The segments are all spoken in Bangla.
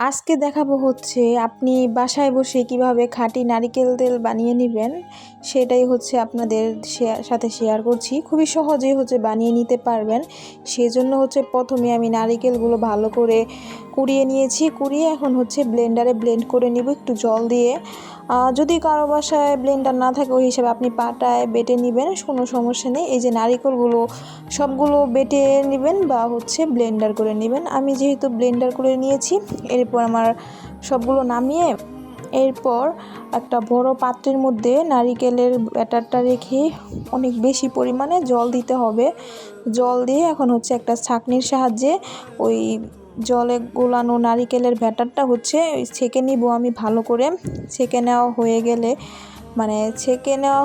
আজকে দেখাবো হচ্ছে আপনি বাসায় বসে কিভাবে খাঁটি নারিকেল তেল বানিয়ে নেবেন, সেটাই হচ্ছে আপনাদের সাথে শেয়ার করছি। খুবই সহজেই হচ্ছে বানিয়ে নিতে পারবেন। সেজন্য হচ্ছে প্রথমে আমি নারিকেলগুলো ভালো করে কুড়িয়ে নিয়েছি। কুড়িয়ে এখন হচ্ছে ব্লেন্ডারে ব্লেন্ড করে নিব একটু জল দিয়ে। যদি কারো বাসায় ব্লেন্ডার না থাকে ওই হিসাবে আপনি পাটায় বেটে নেবেন, কোনো সমস্যা নেই। এই যে নারিকেলগুলো সবগুলো বেটে নেবেন বা হচ্ছে ব্লেন্ডার করে নেবেন। আমি যেহেতু ব্লেন্ডার করে নিয়েছি, এরপর আমার সবগুলো নামিয়ে এরপর একটা বড় পাত্রের মধ্যে নারিকেলের ব্যাটারটা রেখে অনেক বেশি পরিমাণে জল দিতে হবে। জল দিয়ে এখন হচ্ছে একটা ছাঁকনির সাহায্যে ওই জলে গোলানো নারিকেলের ব্যাটারটা হচ্ছে ছেঁকে নিব আমি ভালো করে। ছেঁকে নেওয়া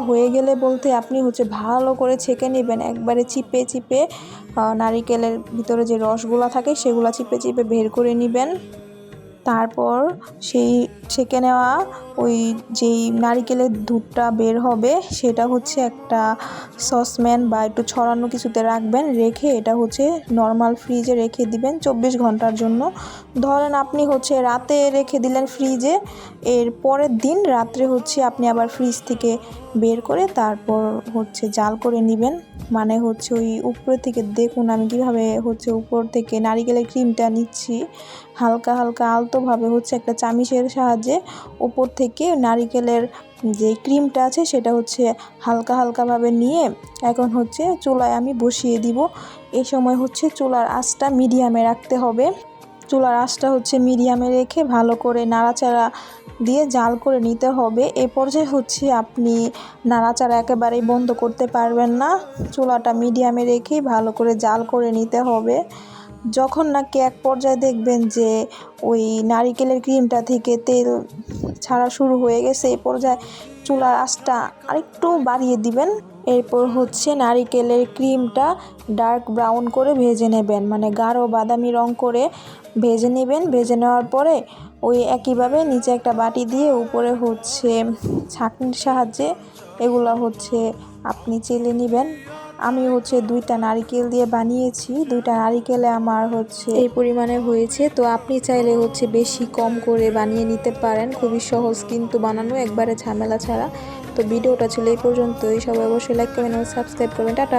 হয়ে গেলে বলতে আপনি হচ্ছে ভালো করে ছেঁকে নেবেন, একবারে চিপে চিপে নারিকেলের ভিতরে যে রসগুলো থাকে সেগুলো চিপে চিপে বের করে নেবেন। তারপর সেই ছেঁকে নেওয়া ওই যেই নারিকেলের দুধটা বের হবে সেটা হচ্ছে একটা সসপ্যান বা একটু ছড়ানো কিছুতে রাখবেন। রেখে এটা হচ্ছে নর্মাল ফ্রিজে রেখে দিবেন 24 ঘন্টার জন্য। ধরেন আপনি হচ্ছে রাতে রেখে দিলেন ফ্রিজে, এর পরের দিন রাত্রে হচ্ছে আপনি আবার ফ্রিজ থেকে বের করে তারপর হচ্ছে জাল করে নেবেন। মানে হচ্ছে ওই উপর থেকে দেখুন আমি কিভাবে হচ্ছে উপর থেকে নারিকেলের ক্রিমটা নিচ্ছি, হালকা হালকা আলতোভাবে হচ্ছে একটা চামিচের সাহায্যে উপর থেকে নারিকেলের যে ক্রিমটা আছে সেটা হচ্ছে হালকা হালকাভাবে নিয়ে এখন হচ্ছে চুলায় আমি বসিয়ে দিব। এই সময় হচ্ছে চুলার আঁচটা মিডিয়ামে রাখতে হবে। চুলার আঁচটা হচ্ছে মিডিয়ামে রেখে ভালো করে নাড়াচাড়া দিয়ে জাল করে নিতে হবে। এ পর্যায়ে হচ্ছে আপনি নাড়াচাড়া একেবারেই বন্ধ করতে পারবেন না, চুলাটা মিডিয়ামে রেখেই ভালো করে জাল করে নিতে হবে। যখন নাকি এক পর্যায়ে দেখবেন যে ওই নারিকেলের ক্রিমটা থেকে তেল ছাড়া শুরু হয়ে গেছে, এই পর্যায়ে চুলার আঁচটা আরেকটু বাড়িয়ে দিবেন। এরপর হচ্ছে নারিকেলের ক্রিমটা ডার্ক ব্রাউন করে ভেজে নেবেন, মানে গাঢ় বাদামি রং করে ভেজে নেবেন। ভেজে নেওয়ার পরে ওই একইভাবে নিচে একটা বাটি দিয়ে উপরে হচ্ছে ছাঁকনির সাহায্যে এগুলো হচ্ছে আপনি চেলে নেবেন। আমি হচ্ছে 2টা নারিকেল দিয়ে বানিয়েছি, 2টা নারিকেলে আমার হচ্ছে এই পরিমাণে হয়েছে। তো আপনি চাইলে হচ্ছে বেশি কম করে বানিয়ে নিতে পারেন। খুবই সহজ কিন্তু বানানো, একবারে ঝামেলা ছাড়া। তো ভিডিওটা ছিল এই পর্যন্তই। সবাই অবশ্যই লাইক করবেন এবং সাবস্ক্রাইব করবেন। টাটা।